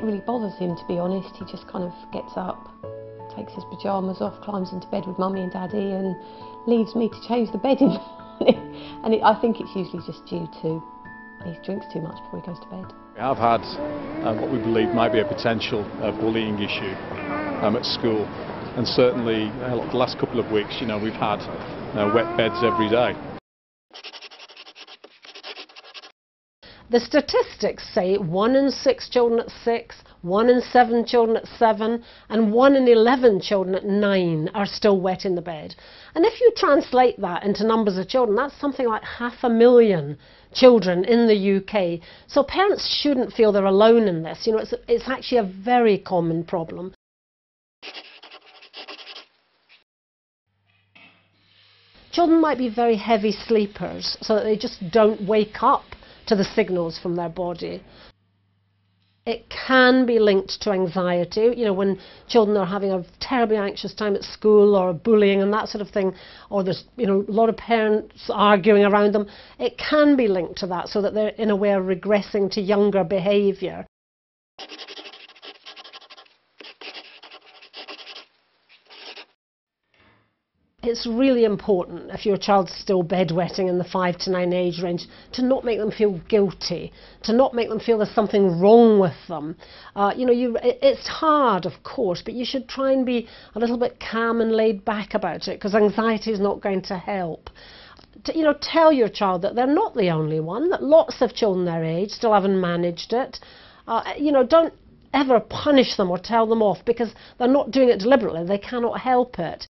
really bothers him, to be honest. He just kind of gets up, takes his pyjamas off, climbs into bed with Mummy and Daddy and leaves me to change the bed in the morning. And I think it's usually just due to he drinks too much before he goes to bed. We have had what we believe might be a potential bullying issue at school, and certainly the last couple of weeks, we've had wet beds every day. The statistics say 1 in 6 children at 6, 1 in 7 children at 7 and 1 in 11 children at 9 are still wet in the bed. And if you translate that into numbers of children, that's something like 500,000 children in the UK. So parents shouldn't feel they're alone in this. It's actually a very common problem. Children might be very heavy sleepers, so that they just don't wake up to the signals from their body. It can be linked to anxiety, when children are having a terribly anxious time at school or bullying and that sort of thing, or there's a lot of parents arguing around them. It can be linked to that, so that they're in a way regressing to younger behaviour. It's really important, if your child's still bedwetting in the 5 to 9 age range, to not make them feel guilty, to not make them feel there's something wrong with them. It's hard, of course, but you should try and be a little bit calm and laid back about it, because anxiety is not going to help. Tell your child that they're not the only one, that lots of children their age still haven't managed it. Don't ever punish them or tell them off, because they're not doing it deliberately, they cannot help it.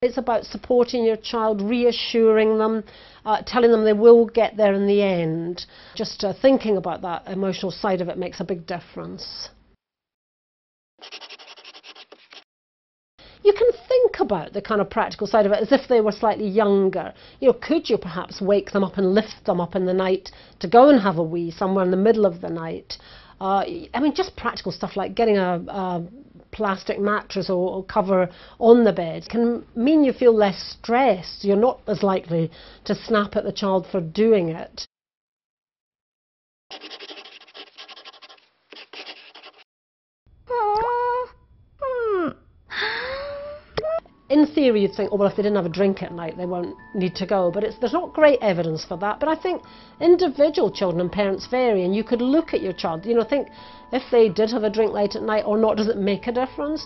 It's about supporting your child, reassuring them, telling them they will get there in the end. Just thinking about that emotional side of it makes a big difference. You can think about the kind of practical side of it as if they were slightly younger. Could you perhaps wake them up and lift them up in the night to go and have a wee somewhere in the middle of the night? Just practical stuff like getting a plastic mattress or cover on the bed can mean you feel less stressed. You're not as likely to snap at the child for doing it. In theory, you'd think, oh, well, if they didn't have a drink at night, they won't need to go. But there's not great evidence for that. But I think individual children and parents vary, and you could look at your child, think if they did have a drink late at night or not, does it make a difference?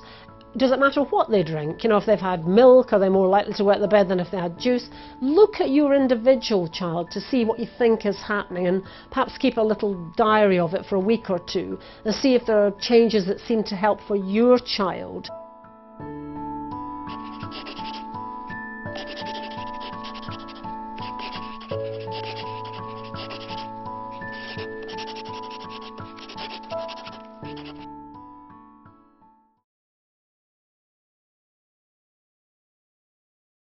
Does it matter what they drink? If they've had milk, are they more likely to wet the bed than if they had juice? Look at your individual child to see what you think is happening, and perhaps keep a little diary of it for a week or two and see if there are changes that seem to help for your child.